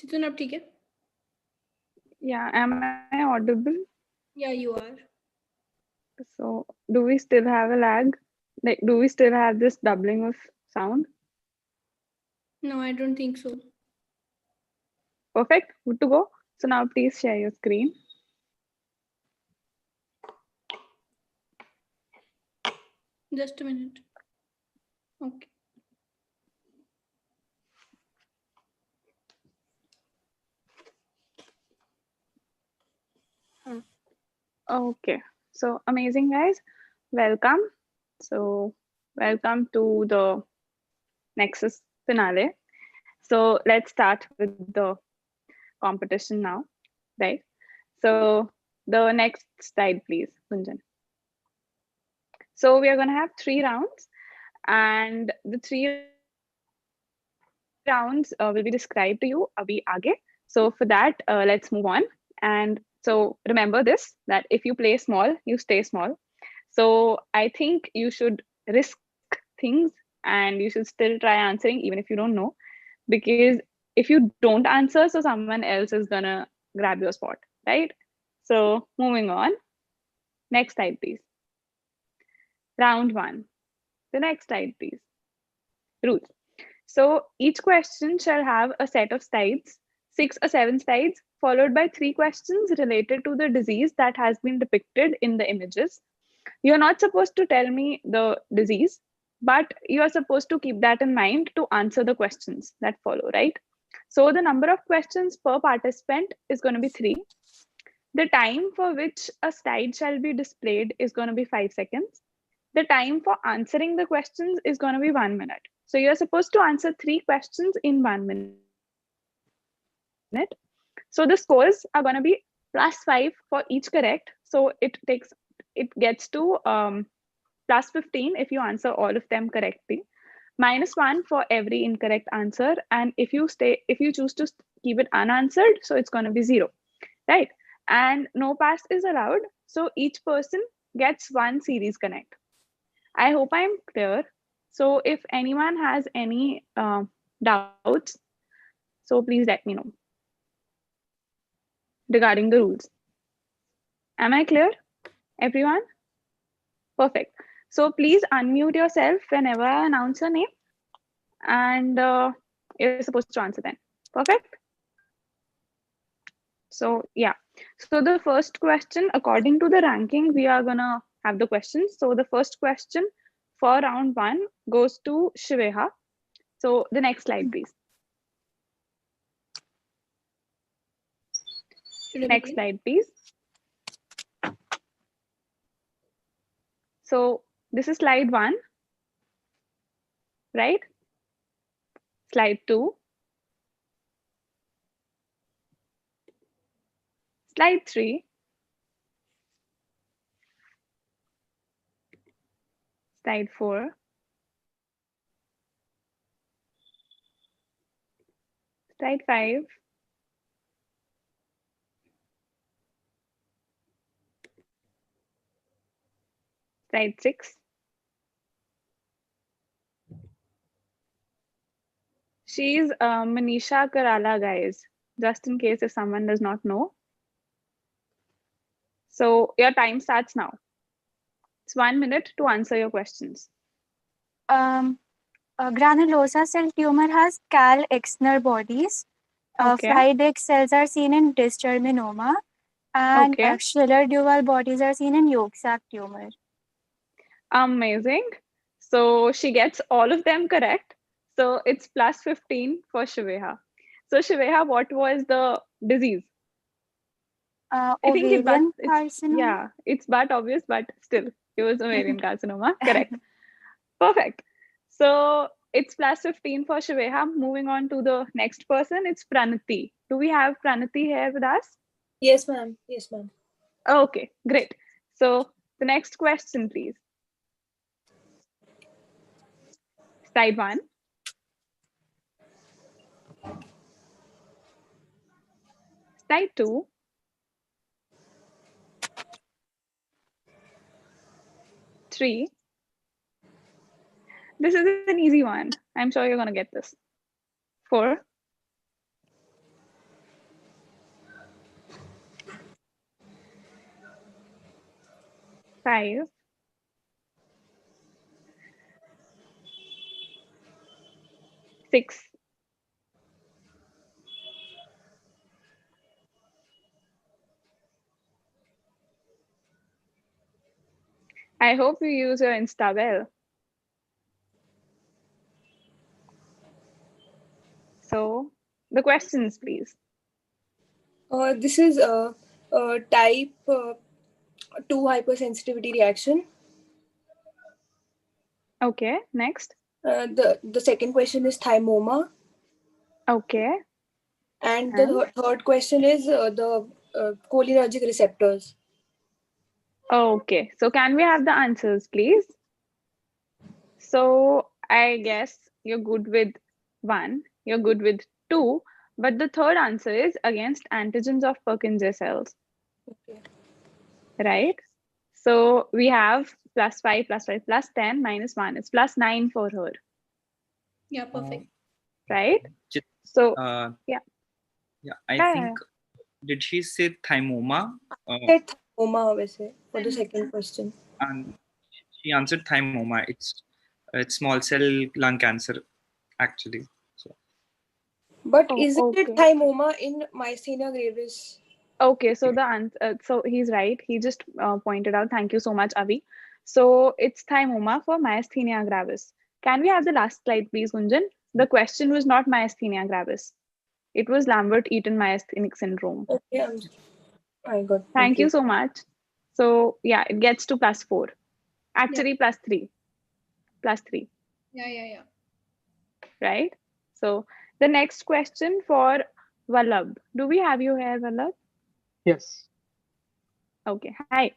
चितन अब ठीक है? Yeah, am I audible? Yeah, you are. So, do we still have a lag? Like, do we still have this doubling of sound? No, I don't think so. Perfect, good to go. So now please share your screen. Just a minute. Okay. Okay, so amazing, guys. Welcome. So, welcome to the Nexus finale. So, let's start with the competition now, right? So, the next slide, please, Gunjan. So, we are going to have 3 rounds, and the 3 rounds will be described to you abhi aage. So, for that, let's move on. And so, remember this, that if you play small, you stay small. So I think you should risk things and you should still try answering even if you don't know, because if you don't answer, so someone else is gonna grab your spot, right? So moving on. Next slide, please. Round one. The next slide, please. Rules. So each question shall have a set of slides, 6 or 7 slides, followed by 3 questions related to the disease that has been depicted in the images. You're not supposed to tell me the disease, but you are supposed to keep that in mind to answer the questions that follow, right? So the number of questions per participant is going to be 3. The time for which a slide shall be displayed is going to be 5 seconds. The time for answering the questions is going to be 1 minute. So you're supposed to answer 3 questions in 1 minute. So the scores are going to be +5 for each correct. So it gets to +15 if you answer all of them correctly, -1 for every incorrect answer, and if you choose to keep it unanswered, so it's going to be 0, right? And no pass is allowed, so each person gets 1 series connect. I hope I'm clear. So if anyone has any doubts, so please let me know regarding the rules. Am I clear, everyone? Perfect. So please unmute yourself whenever I announce your name, and you're supposed to answer then. Perfect. So yeah. So the first question, according to the ranking, we are gonna have the questions. So the first question for round 1 goes to Shiveha. So the next slide, please. Next slide, please. So this is slide 1, right? Slide 2. Slide 3. Slide 4. Slide 5. Slide 6. She's Manisha Karala, guys, just in case if someone does not know. So your time starts now. It's 1 minute to answer your questions. Granulosa cell tumor has Cal-Exner bodies. Okay. Friedrich cells are seen in dysgerminoma, and Okay. Schiller dual bodies are seen in yolk sac tumor. Amazing. So she gets all of them correct. So it's +15 for Shiveha. So Shiveha, what was the disease? I think Ovarian carcinoma. Yeah, it's but obvious, but still, it was ovarian carcinoma. Correct. Perfect. So it's +15 for Shiveha. Moving on to the next person, it's Pranati. Do we have Pranati here with us? Yes, ma'am. Yes, ma'am. Okay, great. So the next question, please. Slide 1. Slide 2. Three. This is an easy one. I'm sure you're going to get this. 4. 5, 6, 'I hope you use your Insta well. So the questions, please. This is type 2 hypersensitivity reaction. Okay, next. The second question is thymoma. Okay, And the third question is the cholinergic receptors. okay. So can we have the answers, please? So I guess you're good with 1, you're good with 2, but the third answer is against antigens of Purkinje cells, Okay. right? So we have +5, +5, +10, -1 is +9 for her, Yeah, perfect. right? Just, So yeah, I Yeah, think, did she say thymoma? Said thymoma वैसे for the second question. And she answered thymoma. It's small cell lung cancer, actually. So But Oh, isn't it okay. thymoma in myasthenia gravis? Okay, so the answer, so he's right. He just pointed out. Thank you so much, Avi. So it's thymoma for myasthenia gravis. Can we have the last slide, please, Gunjan? The question was not myasthenia gravis. It was Lambert-Eaton myasthenic syndrome. Okay, I got. Thank you so much. So yeah, it gets to +4. Actually, +3. +3, Yeah. right? So the next question for Vallabh. Do we have you here, Vallabh? Yes. Okay, hi.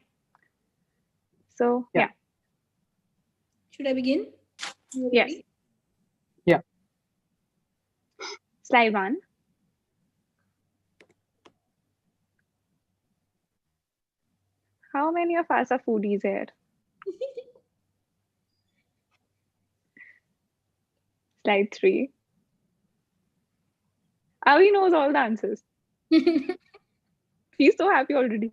So Yeah. Should I begin? You Yes. ready? Yeah. Slide 1. How many of us are foodies here? Slide 3. Avi knows all the answers. He's so happy already.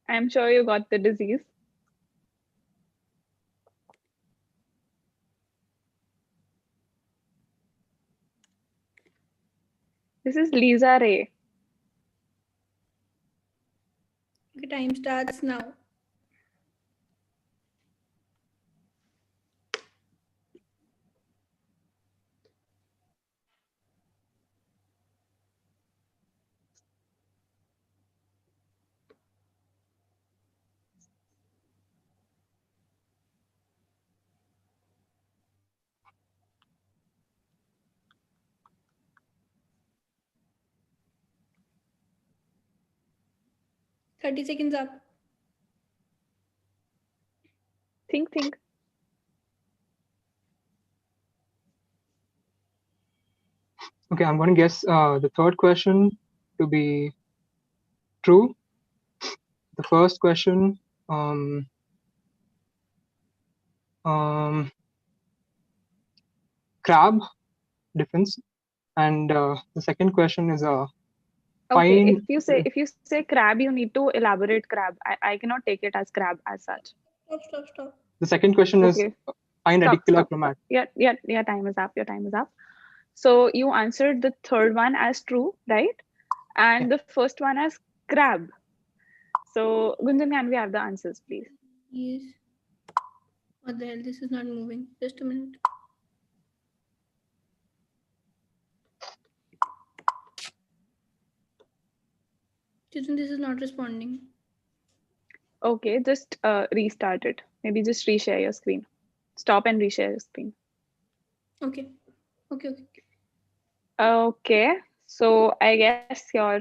I'm sure you got the disease. This is Lisa Ray. Okay, time starts now. Thirty seconds up. Think. Okay, I'm going to guess the third question to be true. The first question, crab difference, and the second question is a Okay, fine. if you say crab, you need to elaborate crab. I cannot take it as crab as such. Stop. The second question is Okay. fine radicular chromat. Yeah, time is up. Your time is up. So you answered the third one as true, right? And the first one as crab. So Gunjan, can we have the answers, please? Yes. What the hell? This is not moving. Just a minute. Susan, this is not responding. Okay, just restart it. Maybe just reshare your screen. Stop and reshare your screen. Okay. Okay, so I guess your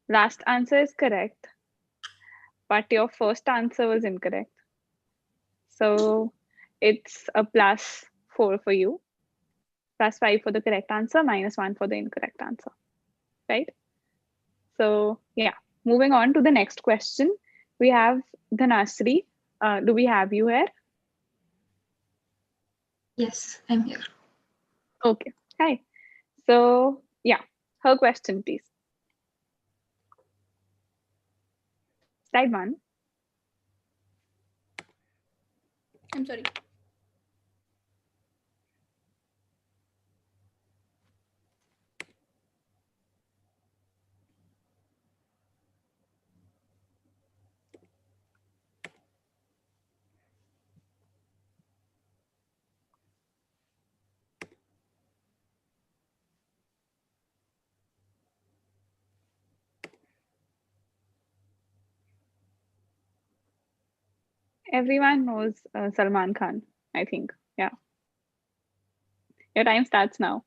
last answer is correct, but your first answer was incorrect. So it's a +4 for you, +5 for the correct answer, -1 for the incorrect answer, right? So yeah, moving on to the next question. We have Dhanasri. Do we have you here? Yes, I'm here. Okay. Hi. So yeah, her question, please. Slide 1. I'm sorry. Everyone knows Salman Khan, I think. Yeah. Your time starts now.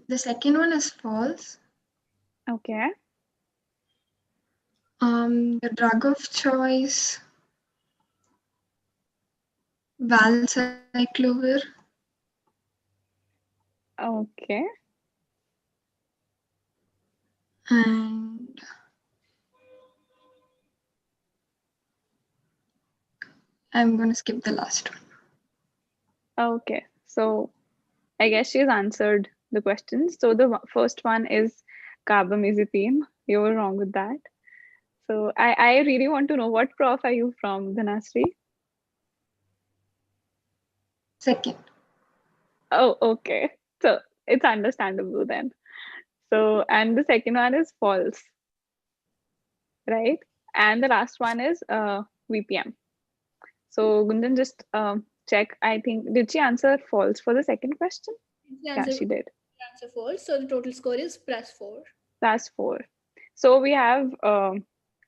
The second one is false. Okay. The drug of choice, valcyclovir. Okay. And I'm going to skip the last one. Okay. So I guess she's answered the questions. So the first one is carbamazepine. You were wrong with that. So I really want to know, what prof are you from, Dhanasri? Second. Oh, okay. So it's understandable then. So, and the second one is false, right? And the last one is VPM. So Gunjan, just check. I think, did she answer false for the second question? Yeah, she did. Answer false. So the total score is +4. That's 4. So we have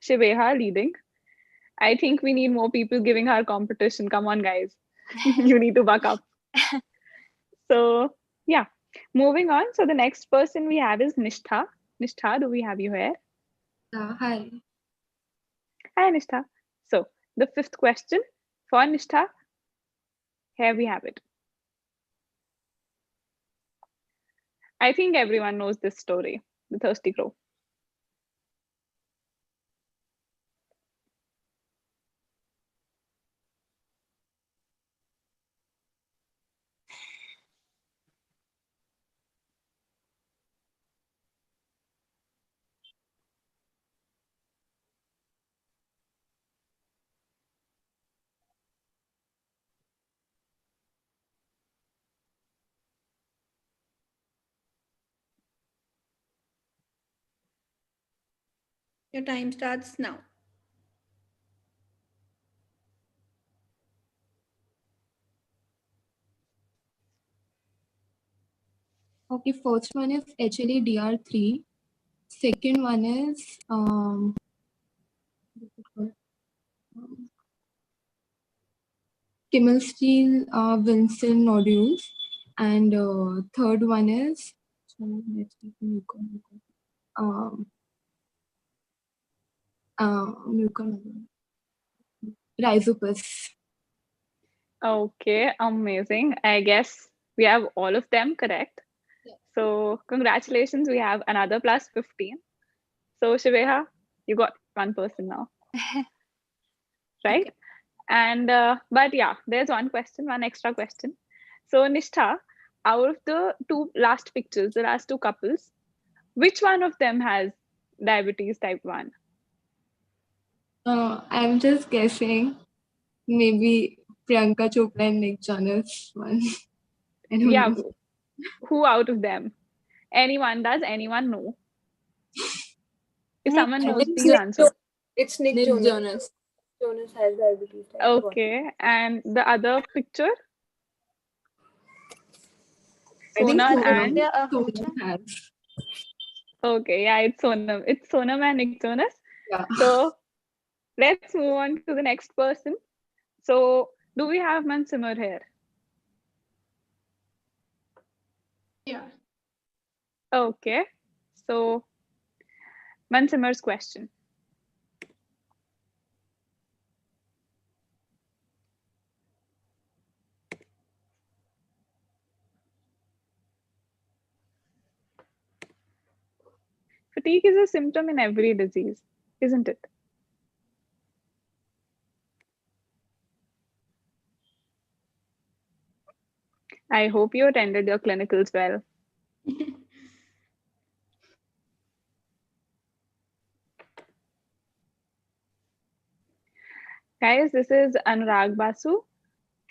Shiveha leading. I think we need more people giving her competition. Come on, guys. You need to buck up. So yeah, moving on. So the next person we have is Nishtha. Nishtha, do we have you here? Hi. Hi, Nishtha. So the fifth question for Nishtha, here we have it. I think everyone knows this story, the thirsty crow. Your time starts now. Okay, first one is HLA-DR3. Second one is Kimmel-Steele Wilson nodules, and third one is Rhizopus. Okay, amazing. I guess we have all of them correct. So congratulations, we have another +15. So Shiveha, you got one person now. Right? Okay. And but yeah, there's one question, one extra question. So Nishtha, out of the two last pictures, the last two couples, which one of them has diabetes type 1? I'm just guessing. Maybe Priyanka Chopra and Nick Jonas one. I don't Yeah, know. who out of them? Anyone? Does anyone know? If Nick someone knows, It's please answer. It's Nick Jonas. Jonas has diabetes type 1. Okay, and the other picture? I think Sonam Sonam. and Which Sonam one? has. okay, yeah, it's Sonam. It's Sonam and Nick Jonas. Yeah. So let's move on to the next person. So do we have Mansimar here? Yeah. Okay, so Mansimar's question. fatigue is a symptom in every disease, isn't it? I hope you attended your clinicals well. Guys, this is Anurag Basu.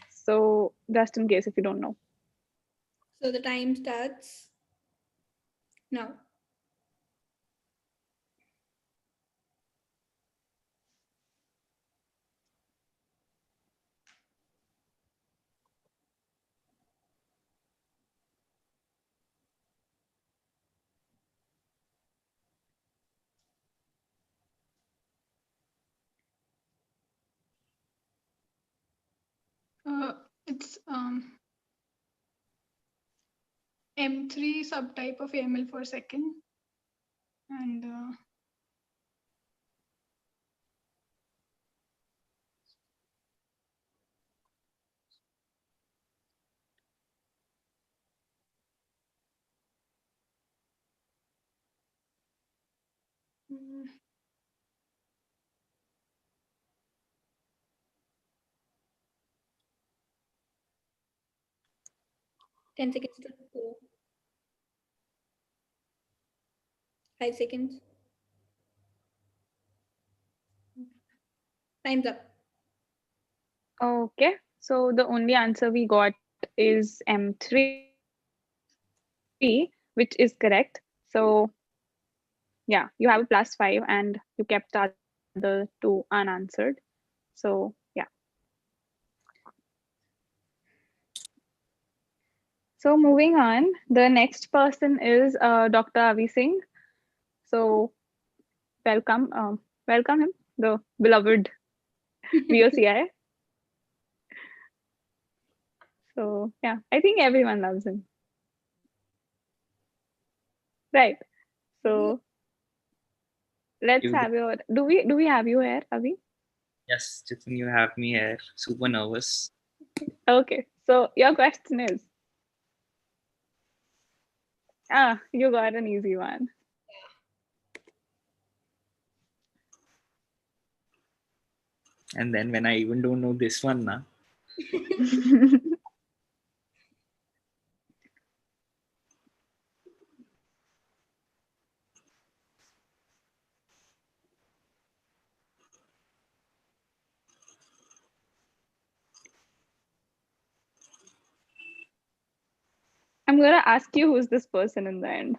So just in case if you don't know. So the time starts now. It's M3 subtype of AML for second, and 10 seconds to go. 5 seconds. Time's up. Okay, so the only answer we got is M3, which is correct. So yeah, you have a +5 and you kept the other two unanswered. So yeah. So moving on, the next person is Dr. Avi Singh. So welcome, welcome him, the beloved VOCI. So yeah, I think everyone loves him. Right. So let's You- have your do we have you here, Avi? Yes, Jitin, you have me here. Super nervous. Okay. So your question is you got an easy one. And then when I even don't know this one, na, I'm gonna ask you who's this person in the end.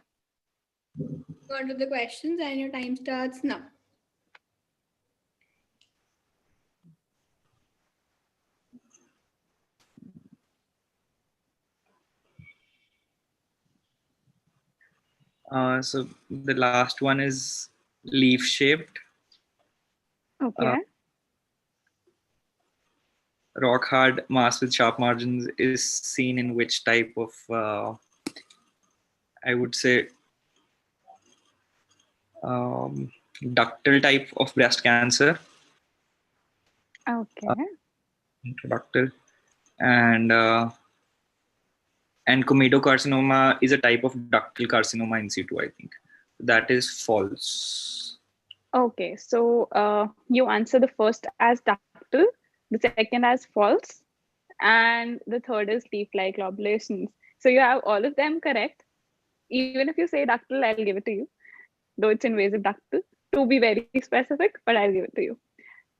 Go on to the questions, and your time starts now. so the last one is leaf shaped. Okay. Rock hard mass with sharp margins is seen in which type of, I would say, ductal type of breast cancer, Okay. intraductal, and comatocarcinoma is a type of ductal carcinoma in situ, I think. That is false. Okay. So you answer the first as ductal, the second as false, and the third is leaf-like lobulations. So you have all of them correct. Even if you say ductal, I'll give it to you, though it's invasive ductal, to be very specific, but I'll give it to you.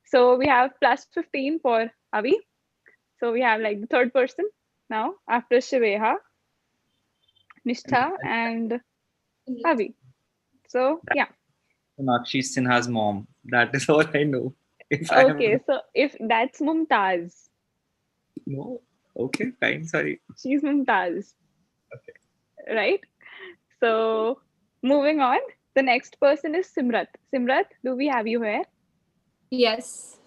So we have +15 for Avi. So we have like the third person now after Shiveha, Nishtha, and Avi. So yeah. Sonakshi Sinha's mom. That is all I know. If I am Okay, so if that's Mumtaz, no, okay, fine. Sorry. she's Mumtaz, Okay. right? So moving on, the next person is Simrat. Simrat, do we have you here? Yes.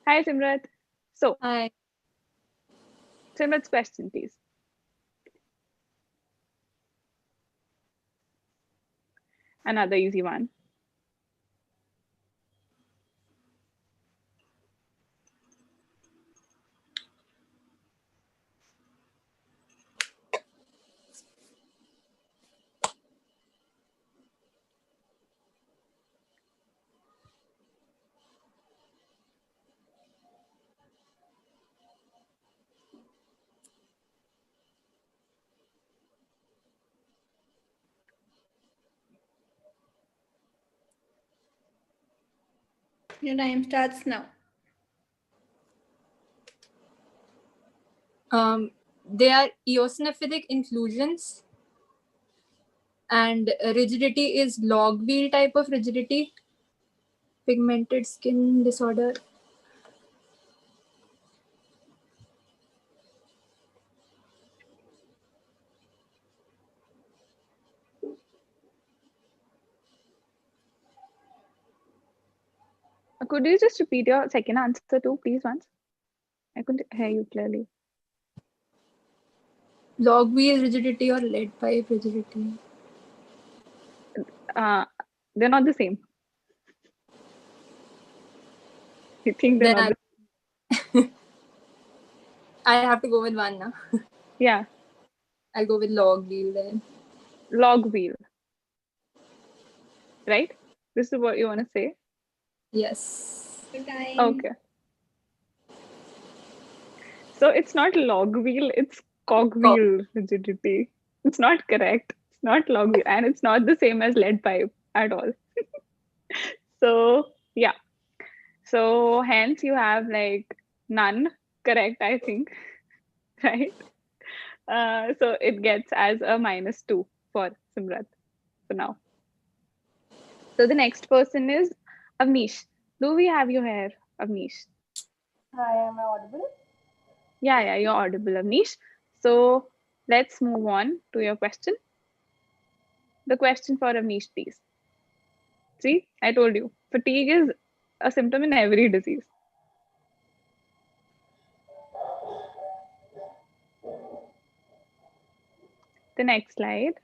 Hi, Simrat. So Hi. Simrat's question, please. Another easy one. Your time starts now. They are eosinophilic inclusions, and rigidity is log wheel type of rigidity. Pigmented skin disorder. Could you just repeat your second answer too, please, once? I couldn't hear you clearly. Log wheel rigidity or lead pipe rigidity. They're not the same. I think they're Then not the I have to go with one now. Yeah, I'll go with log wheel then. log wheel. Right? This is what you want to say? Yes. Your time. Okay. So it's not log wheel, it's cogwheel rigidity. It's not correct. It's not log wheel, and it's not the same as lead pipe at all. So yeah. So hence you have like none correct, I think. Right? So it gets as a -2 for Simrat for now. So the next person is Avnish. Do we have you here, Avnish? Hi, am I audible? Yeah, you're audible, Avnish. So let's move on to your question. The question for Avnish, please. See, I told you, fatigue is a symptom in every disease. The next slide.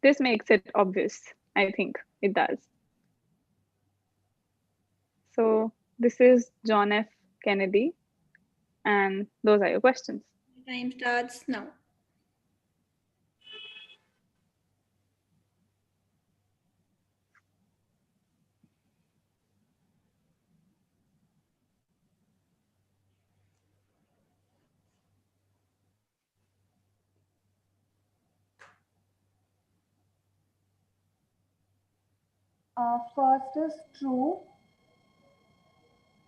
This makes it obvious. I think it does. So this is John F. Kennedy, and those are your questions. Your time starts now. First is true.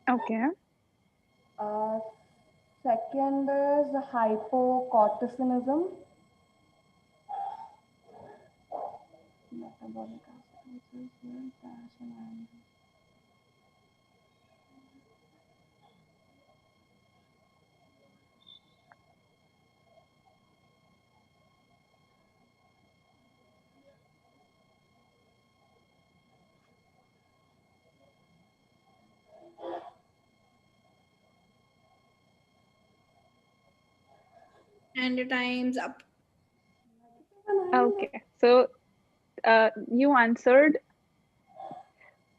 Okay. Second is hypocortisonism. Metabolic acidosis, And your time's up. Okay. So you answered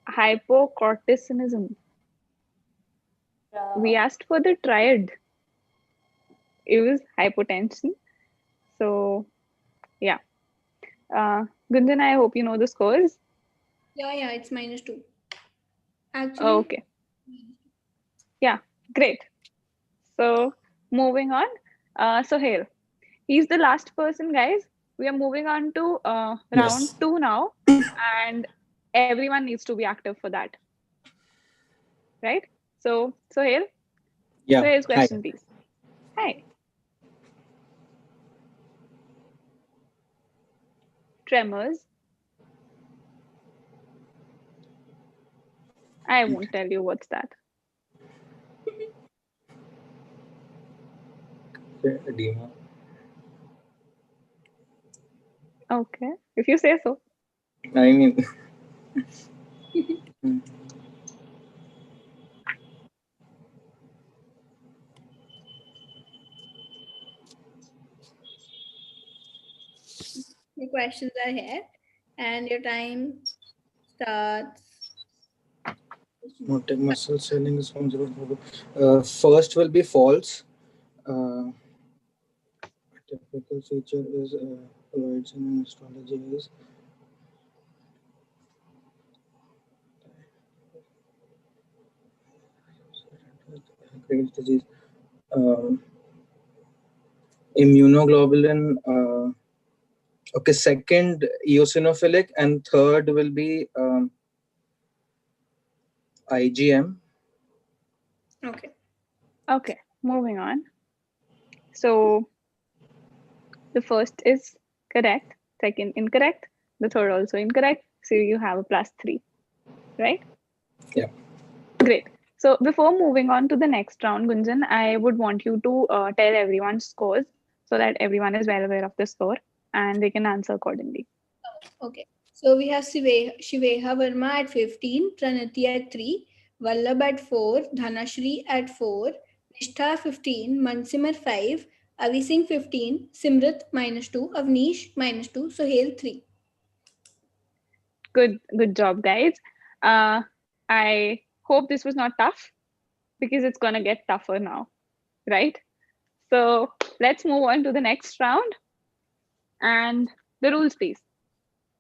hypocortisonism. We asked for the triad. It was hypotension. So yeah. Gunjan, I hope you know the scores. Yeah, it's -2. Actually, Okay. Yeah, great. So moving on. Sohail, he's the last person, guys. We are moving on to round Yes. 2 now, and everyone needs to be active for that. Right? So Sohail, Yeah. Sohail's Hi. question, please. Hi. Tremors. I won't tell you what's that. Edema. Okay, if you say so. I mean, your questions are here, and your time starts. motor muscle swelling is from 0 to first will be false. A typical feature is provides in astrology is infectious disease. Immunoglobulin. Okay, second eosinophilic, and third will be IgM. Okay. Okay, moving on. So the first is correct, second incorrect, the third also incorrect. So you have a +3, right? Yeah. Great. So before moving on to the next round, Gunjan, I would want you to tell everyone's scores so that everyone is well aware of the score and they can answer accordingly. Okay. So we have Shiveha Verma at 15, Pranati at 3, Vallabh at 4, Dhanashri at 4, Nishtha 15, Mansimar 5, Avi Singh 15, Simrat -2, Avnish -2, Sohail 3. Good job, guys. I hope this was not tough because it's gonna get tougher now, right? So let's move on to the next round and the rules, please.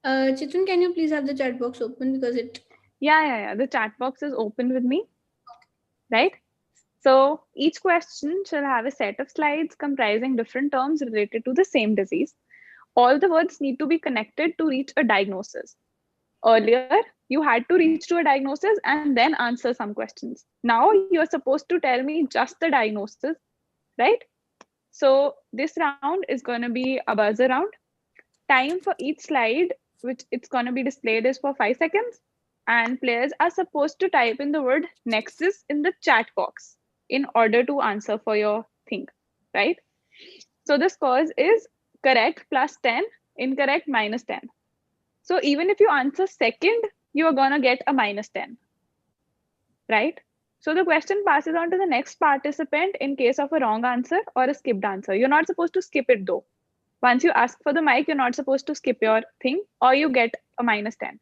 Chitun, can you please have the chat box open because it... Yeah. The chat box is open with me, right? So each question shall have a set of slides comprising different terms related to the same disease. All the words need to be connected to reach a diagnosis. Earlier, you had to reach to a diagnosis and then answer some questions. Now you're supposed to tell me just the diagnosis, right? So this round is going to be a buzzer round. Time for each slide, which it's going to be displayed, is for 5 seconds. And players are supposed to type in the word Nexus in the chat box in order to answer for your thing, right? So the scores is correct +10, incorrect -10. So even if you answer second, you are gonna get a -10, right? So the question passes on to the next participant in case of a wrong answer or a skipped answer. You're not supposed to skip it though. Once you ask for the mic, you're not supposed to skip your thing or you get a -10.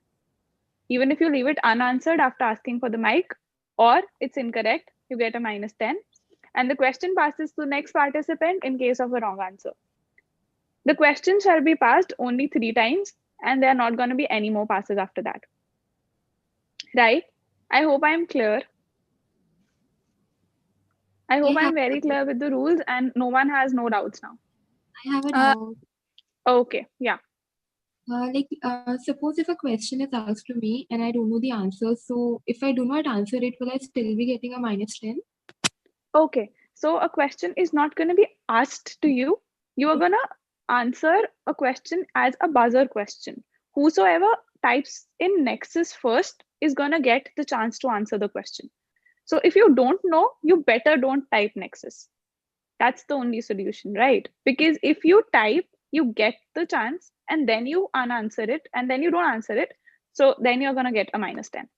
Even if you leave it unanswered after asking for the mic or it's incorrect, you get a -10. And the question passes to the next participant in case of a wrong answer. The question shall be passed only 3 times and there are not going to be any more passes after that. Right? I hope I'm clear. I hope I'm very clear with the rules and no one has no doubts now. I have a doubt. Okay, yeah. Suppose if a question is asked to me and I don't know the answer, so if I do not answer it, will I still be getting a -10? Okay, so a question is not going to be asked to you. You are going to answer a question as a buzzer question. Whosoever types in Nexus first is going to get the chance to answer the question. So if you don't know, you better don't type Nexus. That's the only solution, right? Because if you type, you get the chance and then you unanswer it and then you don't answer it. So then you're going to get a -10.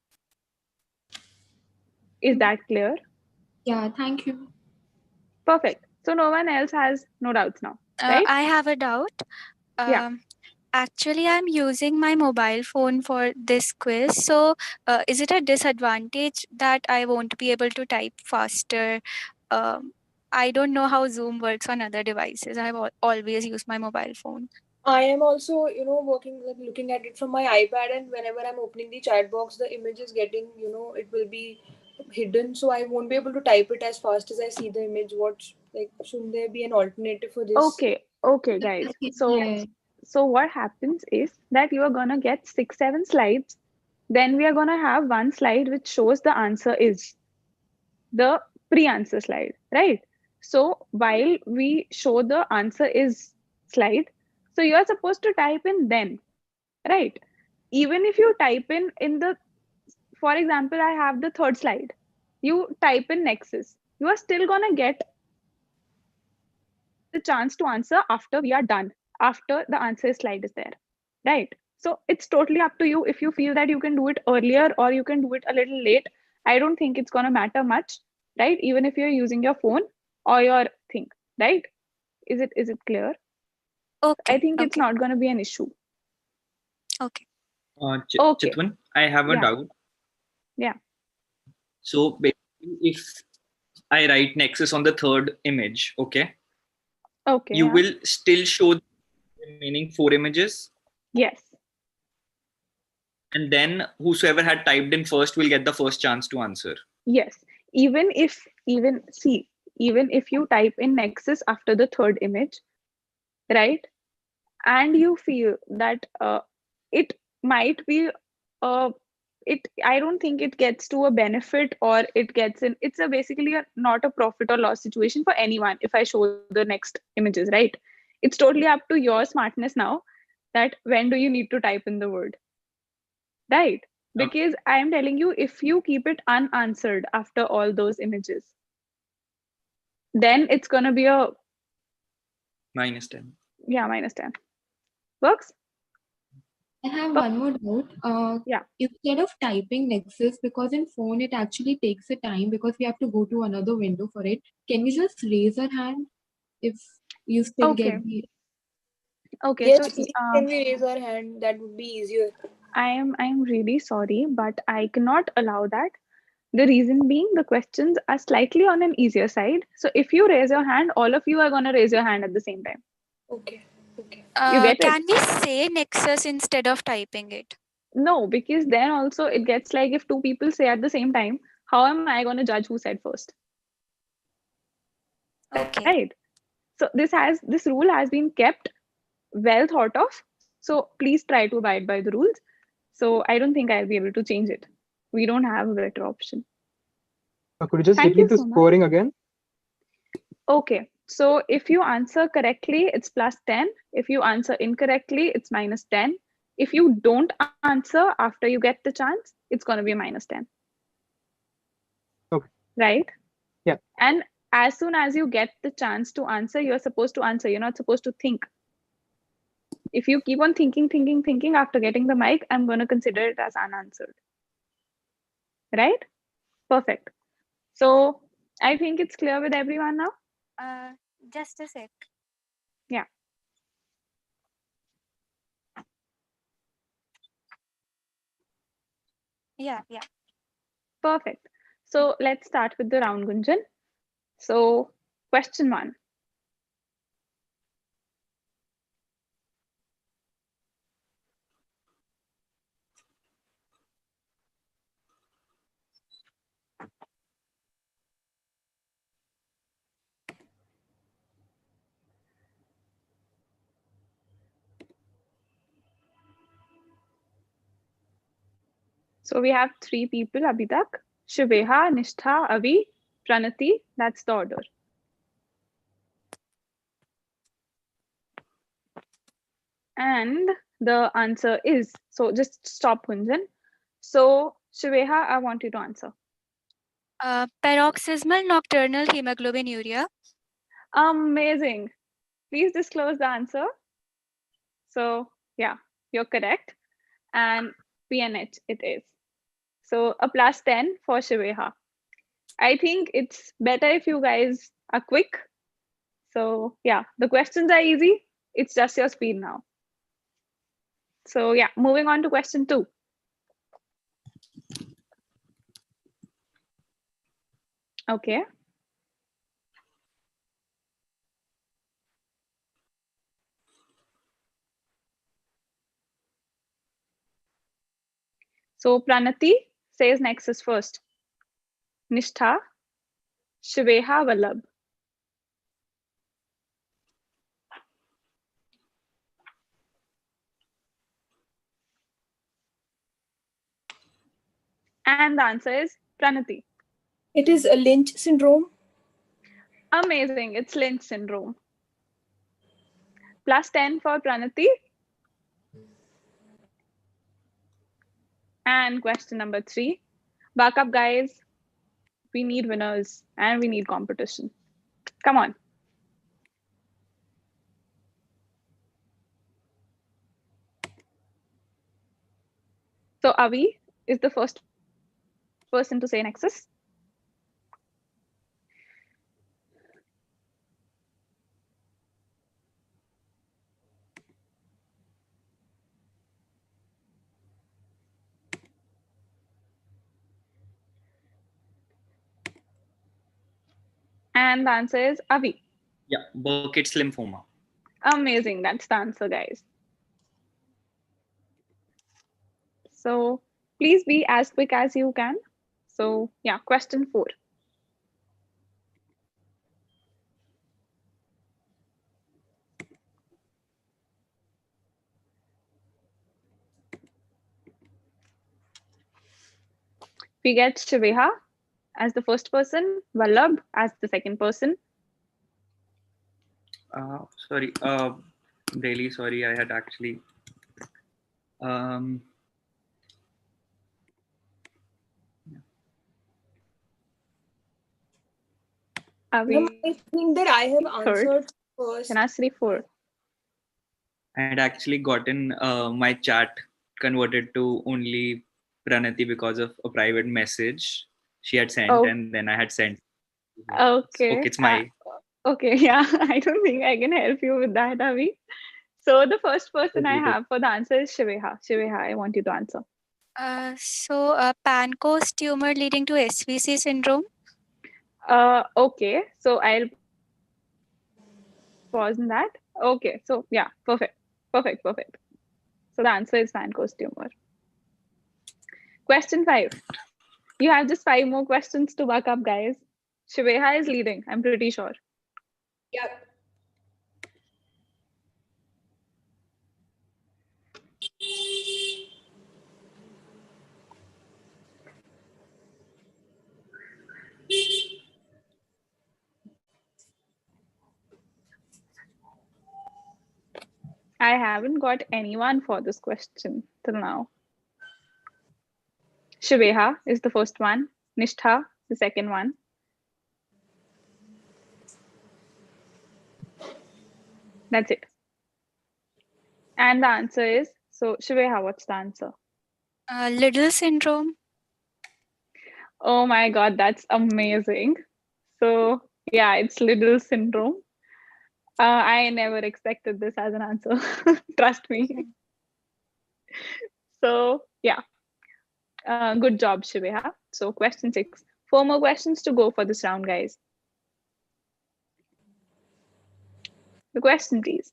Is that clear? Yeah, thank you. Perfect. So no one else has no doubts now, right? I have a doubt. Yeah. Actually, I'm using my mobile phone for this quiz. So, is it a disadvantage that I won't be able to type faster? I don't know how Zoom works on other devices. I've always used my mobile phone. I am also, working, like looking at it from my iPad, and whenever I'm opening the chat box, the image is getting, it will be hidden, so I won't be able to type it as fast as I see the image. Shouldn't there be an alternative for this? Okay, guys. So what happens is that you are gonna get 6-7 slides. Then we are gonna have one slide which shows the answer is the pre-answer slide, right? So while we show the answer is slide, so you are supposed to type in then, right? Even if you type in the, for example, I have the third slide, you type in Nexus, you are still gonna get the chance to answer after we are done, after the answer slide is there, right? So it's totally up to you if you feel that you can do it earlier or you can do it a little late. I don't think it's going to matter much, right? Even if you're using your phone or your thing, right? Is it clear? Okay. I think it's not going to be an issue. Okay. Okay. Chitwan, I have a doubt. Yeah. So basically, if I write Nexus on the third image, okay, you will still show the remaining 4 images. Yes. And then whosoever had typed in first will get the first chance to answer. Yes. Even if even if you type in Nexus after the third image, right, and you feel that it might be I don't think it gets to a benefit, or it's a basically not a profit or loss situation for anyone if I show the next images, right? It's totally up to your smartness now, that when do you need to type in the word, right? Because I am telling you, if you keep it unanswered after all those images, then it's going to be a -10. Yeah, -10. Works? I have one more doubt. Yeah. Instead of typing Nexus, because in phone it actually takes a time because we have to go to another window for it. Can we just raise our hand if you still Okay. get the? Okay. Yes, So please, can we raise our hand? That would be easier. I am really sorry, but I cannot allow that. The reason being, the questions are slightly on an easier side. So if you raise your hand, all of you are going to raise your hand at the same time. Okay. Okay. You get it? Can we say Nexus instead of typing it? No, because then also it gets like, if two people say at the same time, how am I going to judge who said first? Okay. Right. So this rule has been kept well thought of. So please try to abide by the rules. So I don't think I'll be able to change it. We don't have a better option. Could you just Thank you repeat the so much. scoring again? Okay. So if you answer correctly, it's +10. If you answer incorrectly, it's -10. If you don't answer after you get the chance, it's going to be a -10. Okay. Right? Yeah. And as soon as you get the chance to answer, you're supposed to answer. You're not supposed to think. If you keep on thinking after getting the mic, I'm going to consider it as unanswered. Right? Perfect. So I think it's clear with everyone now. Just a sec. Yeah. Yeah. Perfect. So let's start with the round, Gunjan. So question 1. So we have 3 people, Abhi tak. Shiveha, Nishtha, Avi, Pranati. That's the order. And the answer is, so just stop, Gunjan. So Shiveha, I want you to answer. Paroxysmal nocturnal hemoglobinuria. Amazing. Please disclose the answer. So yeah, you're correct. And PNH it is. So a +10 for Shiveha. I think it's better if you guys are quick. So yeah, the questions are easy. It's just your speed now. So yeah, moving on to question 2. Okay. So Pranati says Nexus first. Nishtha, Shiveha, Vallabh. And the answer is Pranati. It is a Lynch syndrome. Amazing. It's Lynch syndrome. +10 for Pranati. And question number 3. Back up, guys. We need winners and we need competition. Come on. So Avi is the first person to say Nexus. And the answer is Avi. Yeah, Burkitt's lymphoma. Amazing. That's the answer, guys. So please be as quick as you can. So yeah, question 4. We get Shiveha as the first person, Vallabh as the second person. Sorry. Really sorry. I had actually. I think that I have answered first. Tanasri 4. I had actually gotten my chat converted to only Pranati because of a private message she had sent, and then I had sent. Okay. Okay, it's my. Okay, yeah. I don't think I can help you with that, Avi. So the first person I have for the answer is Shiveha. Shiveha, I want you to answer. Pankos tumor leading to SVC syndrome. Okay, so I'll pause in that. Okay, so yeah, perfect. So the answer is Pankos tumor. Question 5. You have just 5 more questions to back up, guys. Shiveha is leading, I'm pretty sure. Yep. I haven't got anyone for this question till now. Shiveha is the first one. Nishtha, the second one. That's it. And the answer is, so Shiveha, what's the answer? Liddle syndrome. Oh my god, that's amazing. So yeah, it's Liddle syndrome. I never expected this as an answer. Trust me. So yeah, good job, Shiveha. So question 6. 4 more questions to go for this round, guys. The question, please.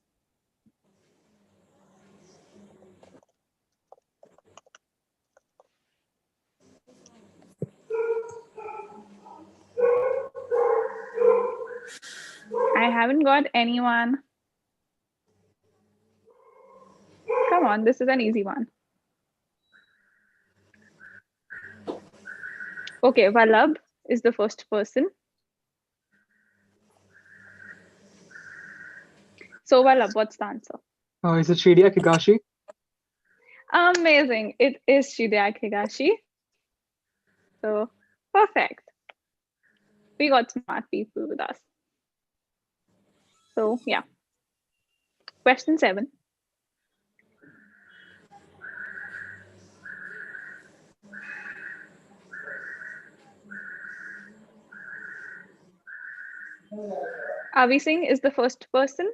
I haven't got anyone. Come on, this is an easy one. Okay, Vallabh is the first person. So Vallabh, what's the answer? Is it Shinya Higashi? Amazing. It is Shinya Higashi. So perfect. We got smart people with us. So yeah. Question 7. Avi Singh is the first person.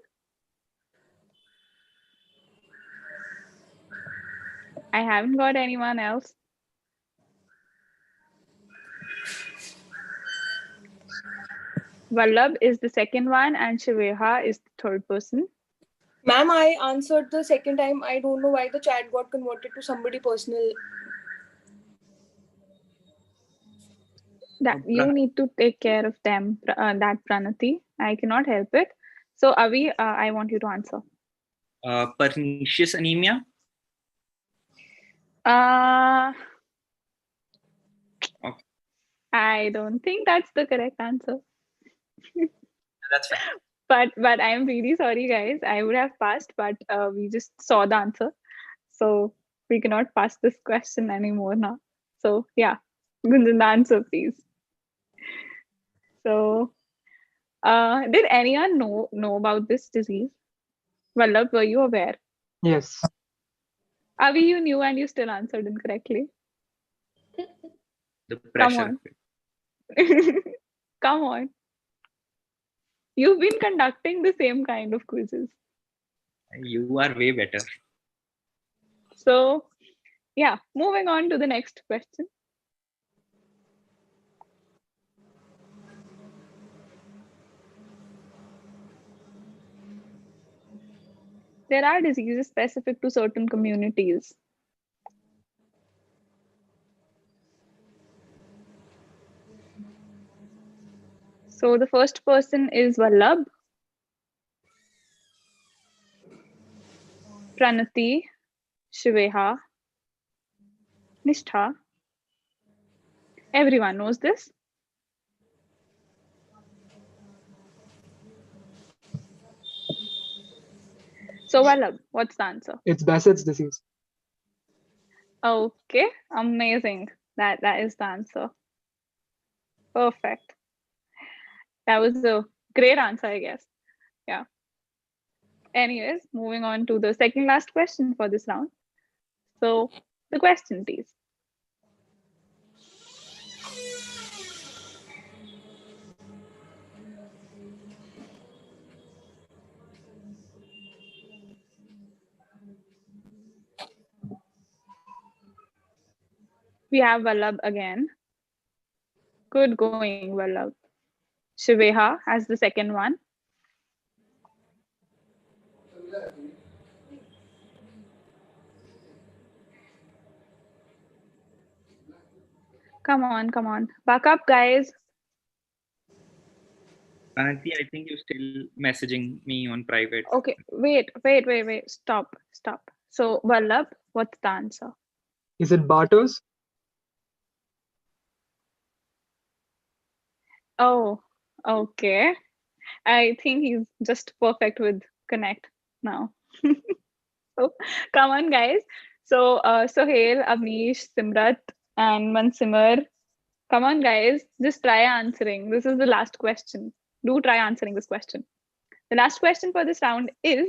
I haven't got anyone else. Vallabh is the second one and Shiveha is the third person. Ma'am, I answered the second time. I don't know why the chat got converted to somebody personal. That you need to take care of them, that Pranati. I cannot help it. So Avi, I want you to answer. Pernicious anemia. Okay. I don't think that's the correct answer. That's fine. But I'm really sorry, guys. I would have passed, but we just saw the answer, so we cannot pass this question anymore now. So yeah, Gunjan, the answer, please. So, did anyone know about this disease? Vallabh, were you aware? Yes. Avi, you knew and you still answered incorrectly. The pressure. Come on. Come on. You've been conducting the same kind of quizzes. You are way better. So, yeah, moving on to the next question. There are diseases specific to certain communities. So the first person is Vallabh, Pranati, Shiveha, Nishtha, Everyone knows this. So, Vallabh, what's the answer? It's Bassett's disease. Okay, amazing. That is the answer. Perfect. That was a great answer, I guess. Yeah. Anyways, moving on to the second last question for this round. So, the question, please. We have Vallabh again. Good going, Vallabh. Shiveha has the second one. Come on, come on. Back up, guys. Pranati, I think you're still messaging me on private. Okay, wait. Stop. So, Vallabh, what's the answer? Is it Barter's? Oh, okay. I think he's just perfect with Connect now. So, come on, guys. So, Sohail, Amish, Simrat, and Mansimar, come on, guys. Just try answering. This is the last question. Do try answering this question. The last question for this round is,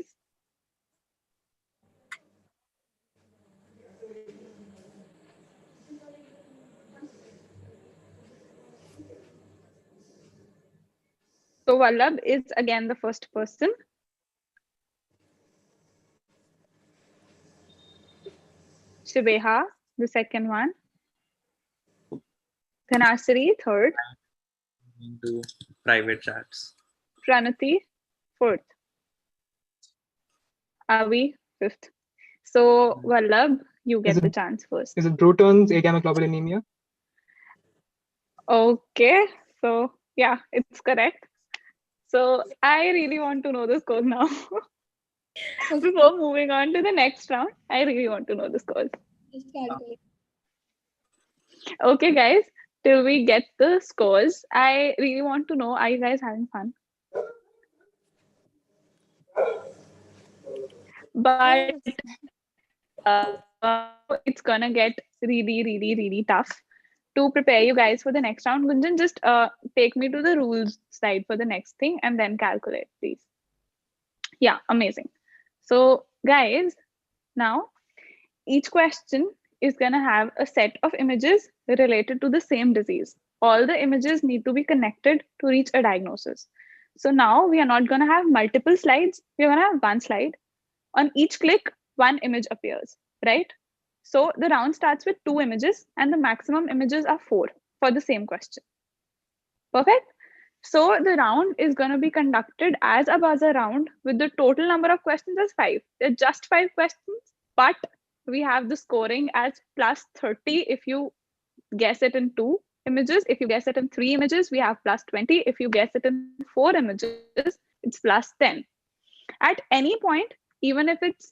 so Vallabh is again the first person. Shiveha, the second one. Dhanasri, third. Into private chats. Pranati, fourth. Avi, fifth. So, Vallabh, you get the chance first. Is it Bruton's agammaglobulinemia? Okay, so yeah, it's correct. So I really want to know the score now. Before moving on to the next round, I really want to know the scores. Okay, guys, till we get the scores, I really want to know, are you guys having fun? But it's gonna get really tough. To prepare you guys for the next round, Gunjan, just take me to the rules slide for the next thing and then calculate, please. Yeah, amazing. So, guys, now each question is going to have a set of images related to the same disease. All the images need to be connected to reach a diagnosis. So now we are not going to have multiple slides. We're going to have one slide. On each click, one image appears, right? So the round starts with 2 images and the maximum images are 4 for the same question. Perfect. So the round is going to be conducted as a buzzer round with the total number of questions as 5. They're just 5 questions, but we have the scoring as plus 30 if you guess it in 2 images. If you guess it in 3 images, we have plus 20. If you guess it in 4 images, it's plus 10. At any point, even if it's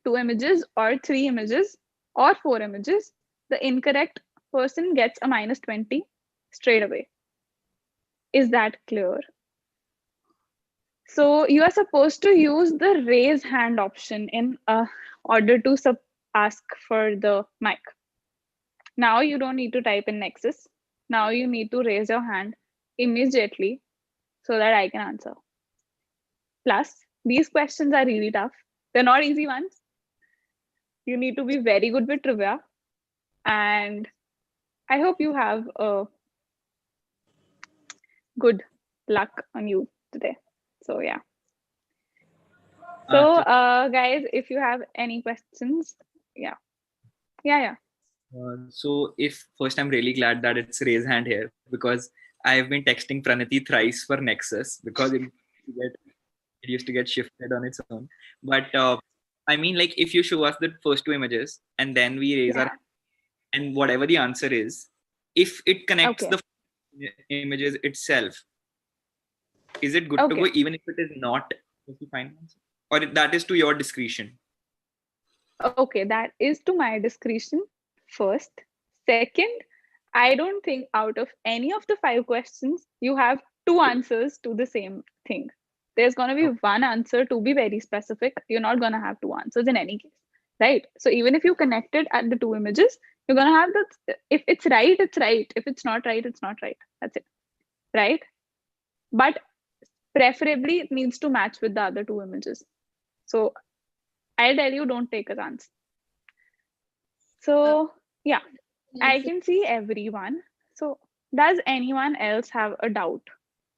2 images or 3 images or 4 images, the incorrect person gets a minus 20 straight away. Is that clear? So you are supposed to use the raise hand option in order to ask for the mic. Now you don't need to type in Nexus. Now you need to raise your hand immediately so that I can answer. Plus, these questions are really tough. They're not easy ones. You need to be very good with trivia. And I hope you have a good luck on you today. So yeah. So guys, if you have any questions, yeah. So if first, I'm really glad that it's raise hand here because I have been texting Pranati thrice for Nexus because it used to get shifted on its own. But I mean, like if you show us the first 2 images and then we raise our and whatever the answer is, if it connects the images itself, is it good to go even if it is not the final answer? Or that is to your discretion? Okay, that is to my discretion first. Second, I don't think out of any of the 5 questions, you have 2 answers to the same thing. There's going to be one answer to be very specific. You're not going to have 2 answers in any case, right? So even if you connected at the 2 images, you're going to have the, if it's right, it's right. If it's not right, it's not right. That's it, right? But preferably, it needs to match with the other 2 images. So I'll tell you, don't take a chance. So yeah, I can see everyone. So does anyone else have a doubt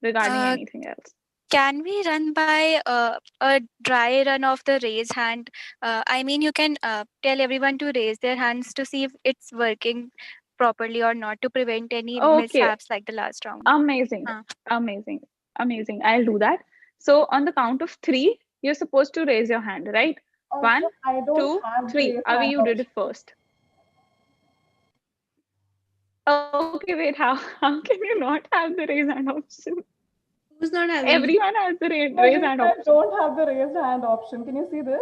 regarding anything else? Can we run by a dry run of the raise hand? I mean, you can tell everyone to raise their hands to see if it's working properly or not, to prevent any Okay, mishaps like the last round. amazing, amazing, amazing. I'll do that. So on the count of 3, you're supposed to raise your hand, right? Also, 1, I don't 2, have 3. raise Avi, hand you did it option. first. Okay, wait, how can you not have the raise hand option? Who's not having? Everyone has the raise But hand I option. don't have the raised hand option. Can you see this?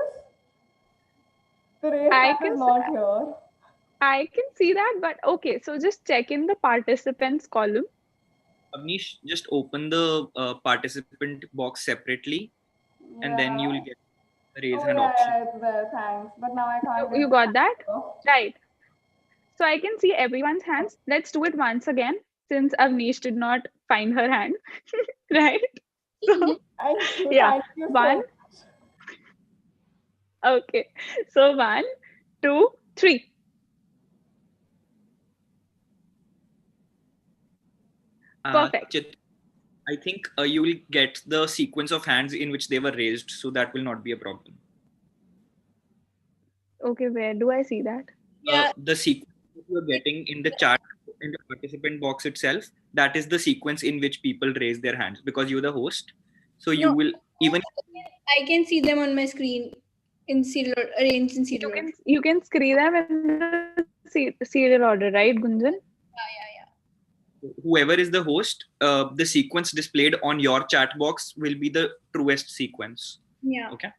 The raised hand is not here. I can see that, but okay, so just check in the participants column. Avnish, just open the participant box separately, and then you will get the raise hand option. Yeah, it's there. Thanks. But now I can't get You the got that? answer. Right. So I can see everyone's hands. Let's do it once again, since Avnish did not find her hand. Right? So, Thank you. yeah. Thank you so 1. much. Okay. So 1, 2, 3. Perfect. I think you will get the sequence of hands in which they were raised, so that will not be a problem. Okay, where do I see that? The sequence that you are getting in the chat, in the participant box itself, that is the sequence in which people raise their hands, because you're the host. So you will even. I can see them on my screen in serial, arranged in serial order. You can screen them in the serial order, right, Gunjan? Yeah. Whoever is the host, the sequence displayed on your chat box will be the truest sequence. Yeah. Okay.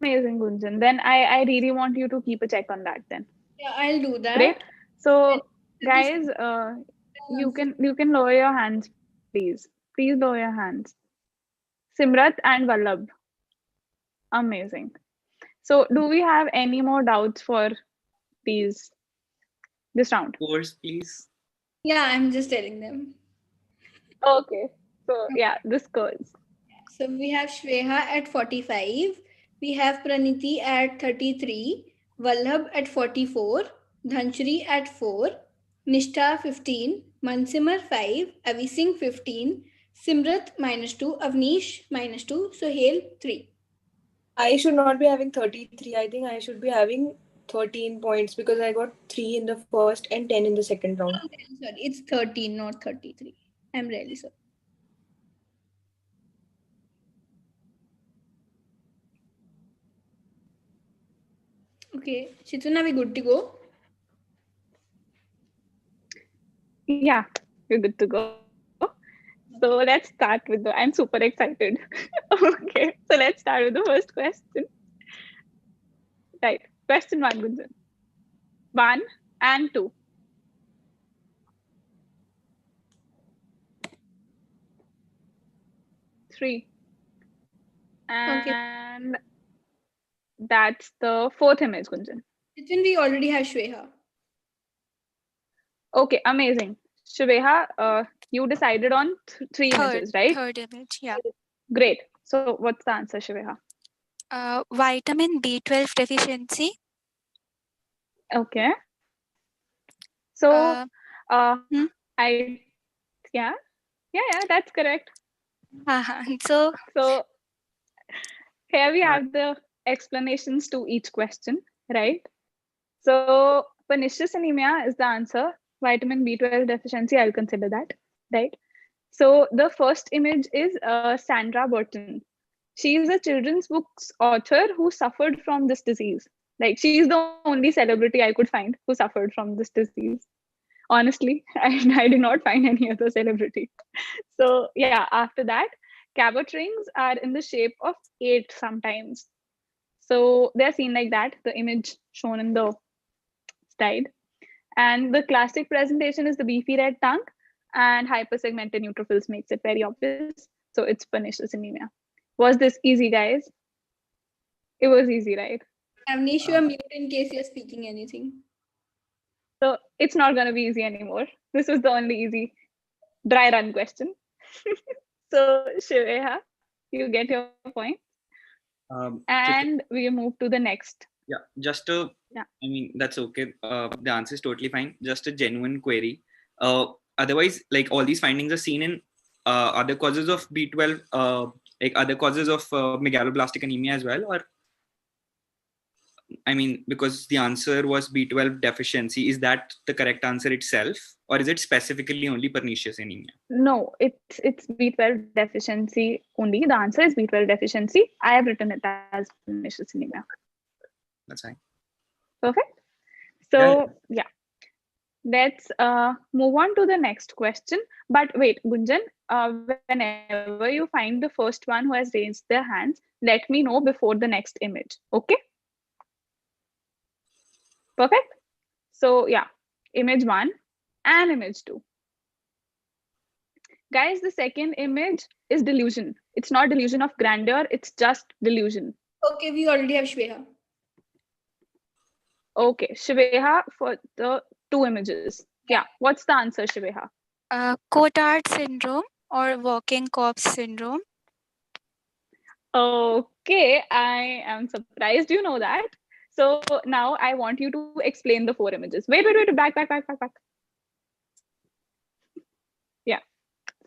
Amazing, Gunjan. Then I really want you to keep a check on that then. Yeah, I'll do that. Great. So guys, you can lower your hands, please. Please lower your hands. Simrat and Vallabh. Amazing. So do we have any more doubts for this round? Course, please. Yeah, I'm just telling them. Okay. So yeah, the scores. So we have Shreya at 45. We have Praniti at 33. Vallabh at 44. Dhanshri at 4. Nishtha 15. Mansimar 5. Avising 15. Simrat -2. Avnish -2. Sohail 3. I should not be having 33. I think I should be having 13 points because I got 3 in the first and 10 in the second round. I'm really sorry. It's 13, not 33. I'm really sorry. Okay, Chitun, are we good to go? Yeah, we're good to go. So let's start with the. I'm super excited. Okay, so let's start with the first question. Right, question 1, Gunjan. 1 and 2. Three. And that's the 4th image, Gunjan. Chitun, we already have Shreya. Okay, amazing. Shreya, you decided on 3 images, right? Third image, yeah. Great. So what's the answer, Shreya? Vitamin B12 deficiency. Okay. So, yeah, that's correct. So here we have the explanations to each question, right? So pernicious anemia is the answer. Vitamin B12 deficiency, I'll consider that, right? So the first image is Sandra Burton. She is a children's books author who suffered from this disease. Like, she is the only celebrity I could find who suffered from this disease. Honestly, I did not find any other celebrity. So yeah, after that, Cabot rings are in the shape of 8 sometimes. So they're seen like that, the image shown in the died. And the classic presentation is the beefy red tongue, and hypersegmented neutrophils makes it very obvious. So it's pernicious anemia. Was this easy, guys? It was easy, right? Avnish, you are mute in case you're speaking anything. So it's not going to be easy anymore. This was the only easy dry run question. So Shiveha, you get your point. And we move to the next. Yeah, just a, yeah. I mean, that's okay. The answer is totally fine. Just a genuine query. Otherwise, like all these findings are seen in other causes of B12, like other causes of megaloblastic anemia as well, or I mean, because the answer was B12 deficiency, is that the correct answer itself, or is it specifically only pernicious anemia? No, it's B12 deficiency only. The answer is B12 deficiency. I have written it as pernicious anemia. That's fine. Perfect. So yeah. Let's move on to the next question. But wait, Gunjan, whenever you find the first one who has raised their hands, let me know before the next image. Okay? Perfect. So yeah, image 1 and image 2. Guys, the second image is delusion. It's not delusion of grandeur, it's just delusion. Okay, we already have Shveha. Okay, Shiveha for the 2 images. Yeah, what's the answer, Shiveha? Cotard syndrome or walking corpse syndrome. Okay, I am surprised you know that. So now I want you to explain the 4 images. Wait, back. Yeah.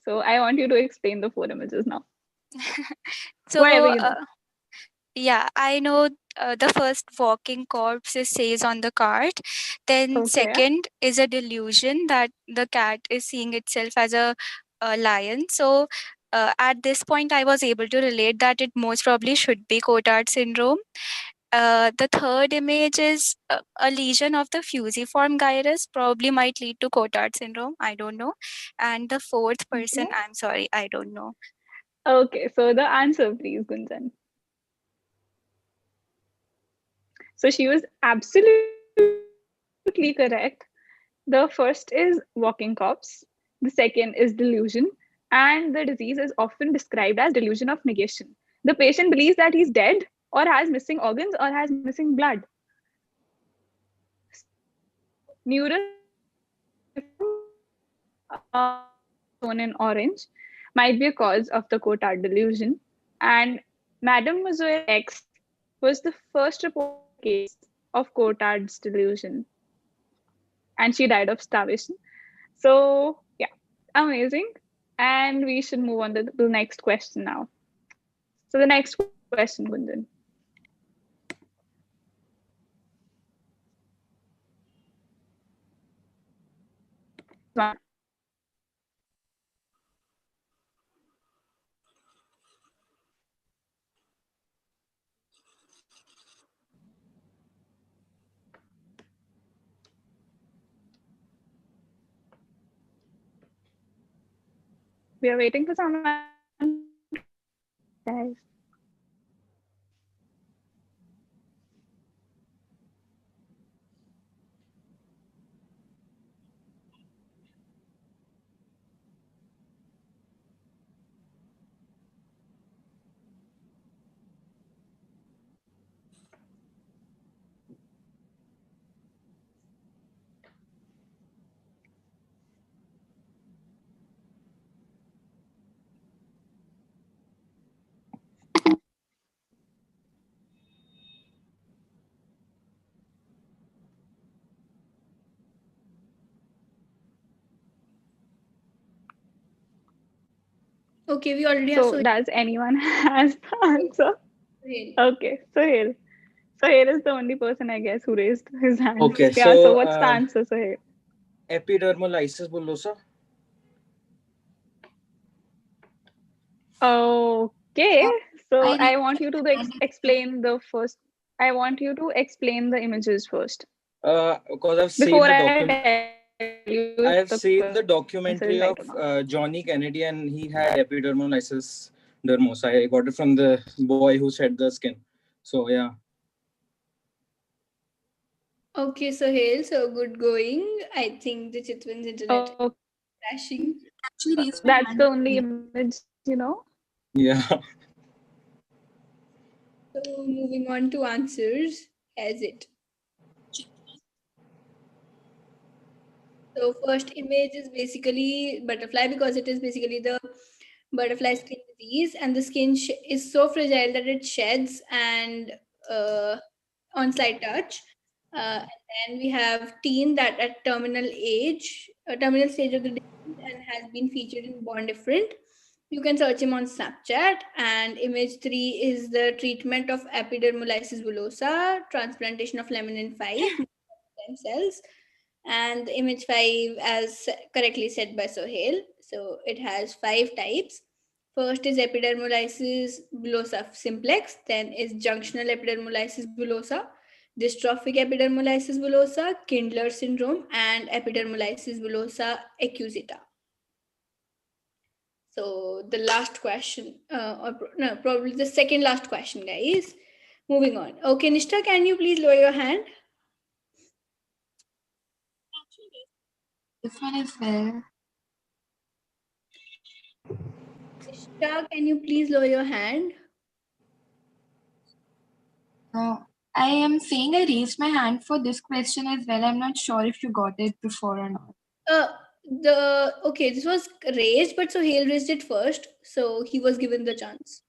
So I want you to explain the 4 images now. So whatever you know. Yeah, I know the first walking corpse says on the card. Then second is a delusion that the cat is seeing itself as a lion. So at this point, I was able to relate that it most probably should be Cotard syndrome. The third image is a lesion of the fusiform gyrus, probably might lead to Cotard syndrome. I don't know. And the fourth person, I'm sorry, I don't know. Okay, so the answer, please, Gunjan. So she was absolutely correct. The first is walking corpse. The second is delusion. And the disease is often described as delusion of negation. The patient believes that he's dead or has missing organs or has missing blood. So neural shown in orange might be a cause of the Cotard delusion. And Mademoiselle X was the first reported case of Cotard's delusion. And she died of starvation. So yeah, amazing. And we should move on to the next question now. So the next question, Gunjan. One. We are waiting for someone. Guys. Okay, we already have. So does anyone has the answer? Okay, Sohail. Sohail is the only person, I guess, who raised his hand. Okay, yeah, so what's the answer, Sohail? Epidermolysis bullosa. Okay, so I want you to explain the first. I want you to explain the images first. Because I've seen Before the I have seen the documentary of Johnny Kennedy, and he had epidermolysis dermosa. I got it from the boy who shed the skin. So yeah. Okay, Sohail, so good going. I think the Chitwan's internet is crashing. Actually, raised my That's hand. the only image, Yeah. So moving on to answers, as it. So first image is basically butterfly because it is basically the butterfly skin disease, and the skin is so fragile that it sheds and uh, on slight touch. And then we have teen that at terminal age, terminal stage of the disease, and has been featured in Born Different. You can search him on Snapchat. And image 3 is the treatment of epidermolysis bullosa, transplantation of laminin 5 stem cells. And the image 5, as correctly said by Sohail, so it has 5 types. First is epidermolysis bullosa simplex, then is junctional epidermolysis bullosa, dystrophic epidermolysis bullosa, Kindler syndrome, and epidermolysis bullosa acquisita. So the last question, no, probably the second last question, guys. Moving on. Okay, Nishta, can you please lower your hand? This one is there. Nishta, can you please lower your hand? I am saying I raised my hand for this question as well. I'm not sure if you got it before or not. This was raised, but Sohail raised it first, so he was given the chance.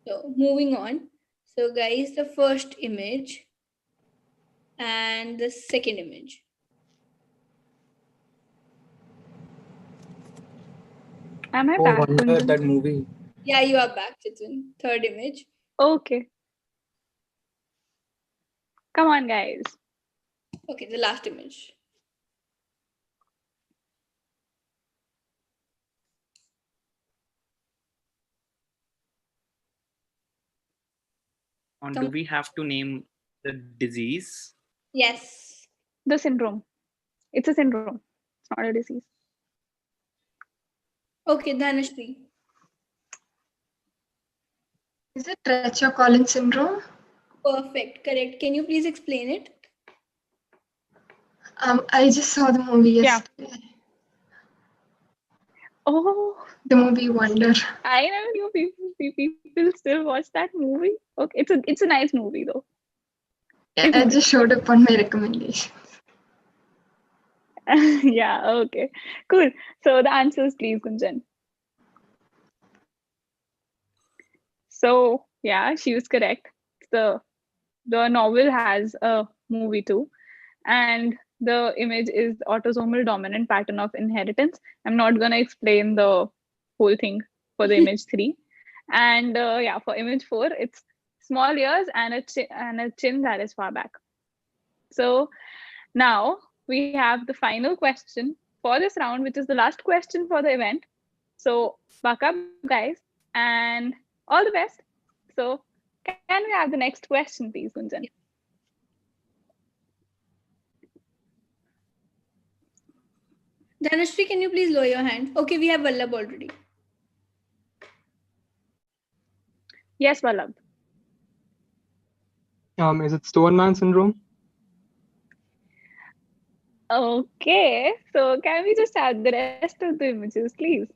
So moving on. So guys, the first image and the second image. Am I Oh, back, wonder Gunjan? that movie. Yeah, you are back, Chitwan. Third image. Okay. Come on, guys. Okay, the last image. Do we have to name the disease? Yes. The syndrome. It's a syndrome. It's not a disease. Okay, Dhanashri. Is it Treacher-Collins syndrome? Perfect. Correct. Can you please explain it? I just saw the movie yesterday. Oh. The movie Wonder. I never knew people still watch that movie. Okay, it's a nice movie though. Yeah, I just showed up on my recommendation. Yeah, okay. Cool. So the answers, please, Gunjan. So yeah, she was correct. The novel has a movie too, and the image is autosomal dominant pattern of inheritance. I'm not gonna explain the whole thing for the image 3. And yeah, for image 4, it's small ears and a chin that is far back. So now we have the final question for this round, which is the last question for the event. So buck up, guys, and all the best. So can we have the next question, please, Gunjan? Dhanashri, can you please lower your hand? Okay, we have Vallabh already. Yes, Vallabh. Is it Stoneman syndrome? Okay, so can we just have the rest of the images, please?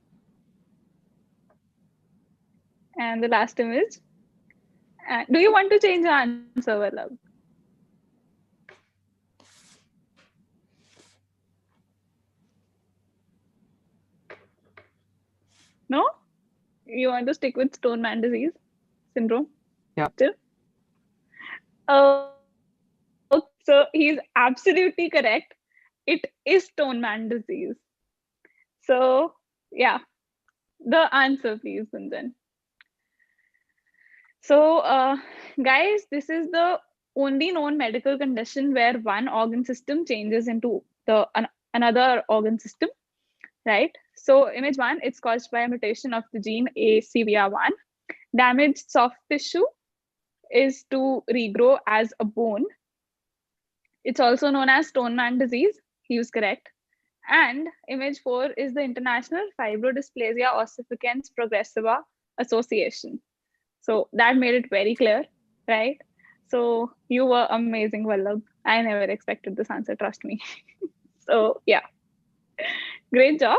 And the last image. Do you want to change the answer, Vallabh? No? You want to stick with Stoneman disease syndrome? Yeah. Still? Oh, so he's absolutely correct. It is Stoneman disease. So, yeah, the answer, please, Gunjan. So, guys, this is the only known medical condition where one organ system changes into another organ system, right? So, image 1, it's caused by a mutation of the gene ACVR1. Damaged soft tissue is to regrow as a bone. It's also known as Stoneman disease. He was correct. And image 4 is the International Fibrodysplasia Ossificans Progressiva Association. So that made it very clear, right? So you were amazing, Vallabh. I never expected this answer, trust me. So yeah, great job.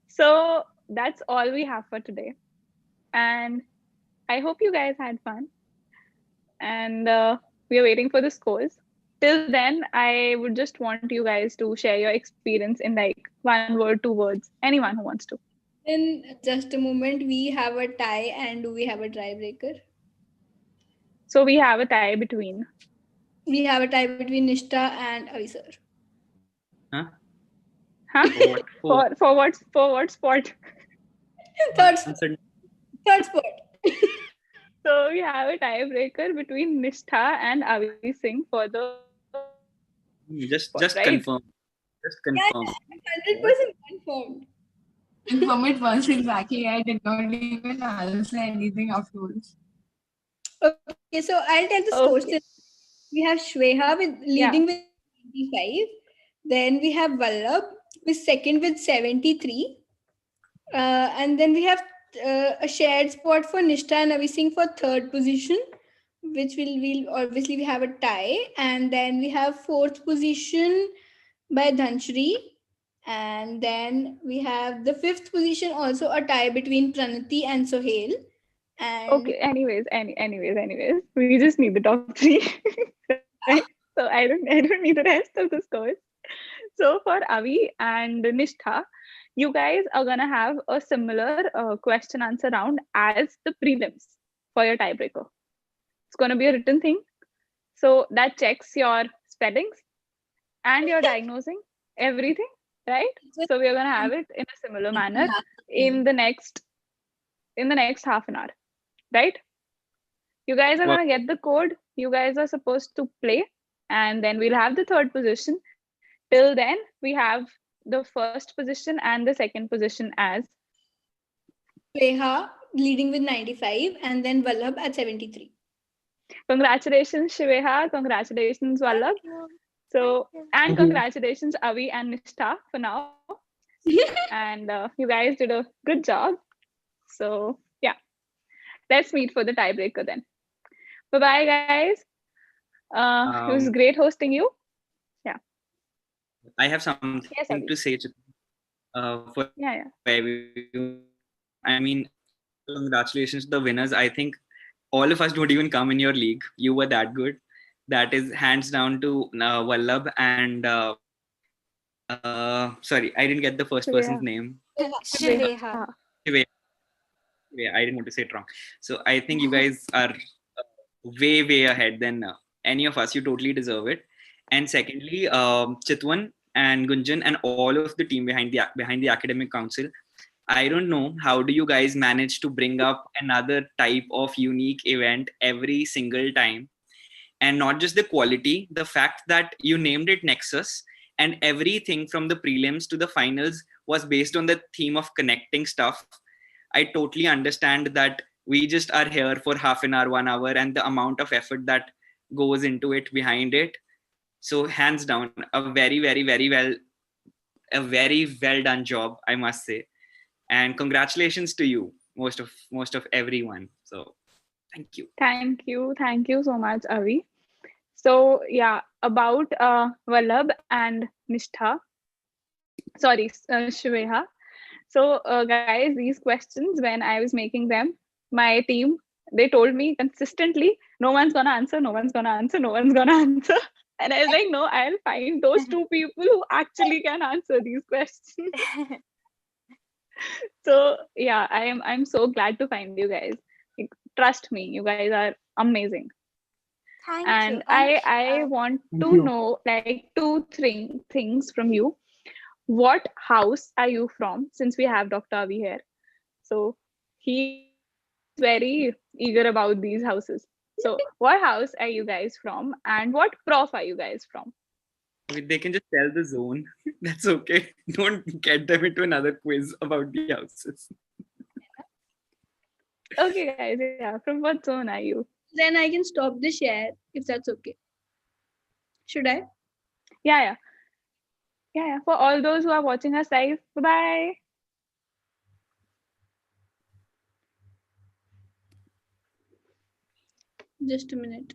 So that's all we have for today. And I hope you guys had fun. And we are waiting for the scores. Till then, I would just want you guys to share your experience in like 1 word, 2 words, anyone who wants to. In just a moment, we have a tie and we have a tiebreaker. So we have a tie between. We have a tie between Nishta and Avisar. Huh? Huh? For what? For what sport? Third, Answer. third spot. So we have a tiebreaker between Nishtha and Avi Singh for the Just spot, right? confirm. Just confirm. Yeah, 100% confirmed. Confirm it once exactly. I did not even answer anything afterwards. Okay, so I'll tell the scores. Okay. We have Shweha leading with 25. Then we have Vallabh with second with 73. And then we have a shared spot for Nishta and Avi Singh for third position, which will obviously we have a tie. And then we have fourth position by Dhanshri. And then we have the fifth position, also a tie between Pranati and Sohail. And Okay. Anyways, we just need the top three, right? So I don't need the rest of the scores. So for Avi and Nishtha, you guys are gonna have a similar question answer round as the prelims for your tiebreaker. It's gonna be a written thing, so that checks your spellings and your diagnosing everything, right? So we are gonna have it in a similar manner in the next half an hour, right? You guys are Well, gonna get the code. You guys are supposed to play, and then we'll have the third position. Till then, we have the first position and the second position as Shweha leading with 95 and then Vallabh at 73. congratulations, Shiveha. Congratulations, Vallabh. So, and congratulations, Avi and Nishtha for now. And you guys did a good job. So, yeah, let's meet for the tiebreaker then. Bye bye, guys. It was great hosting you. Yeah. I have something Yes, Avi. to say for everyone. I mean, congratulations to the winners. I think all of us don't even come in your league. You were that good. That is hands down to Vallabh and sorry, I didn't get the first person's name. Shiveha. Yeah, I didn't want to say it wrong. So I think you guys are way ahead than any of us. You totally deserve it. And secondly, Chitwan and Gunjan and all of the team behind the academic council. I don't know how do you guys manage to bring up another type of unique event every single time, and not just the quality, the fact that you named it Nexus, and everything from the prelims to the finals was based on the theme of connecting stuff. I totally understand that we just are here for half an hour, 1 hour, and the amount of effort that goes into it behind it. So hands down, a very well done job, I must say. And congratulations to you, most of everyone. So thank you. Thank you so much, Avi. So yeah, about Vallabh and Nishtha. Sorry, Shiveha. So guys, these questions, when I was making them, my team, they told me consistently, no one's gonna answer, no one's gonna answer, no one's gonna answer. And I was like, no, I'll find those two people who actually can answer these questions. So yeah, I'm so glad to find you guys. Trust me, you guys are amazing. Thank And you. I want to know like two things from you. What house are you from? Since we have Dr. Avi here, so he's very eager about these houses. So what house are you guys from, and what prof are you guys from? They can just tell the zone. That's okay. Don't get them into another quiz about the houses. Okay, guys. Yeah, from what zone are you? Then I can stop the share if that's okay. Should I? Yeah. For all those who are watching us live, bye-bye. Just a minute.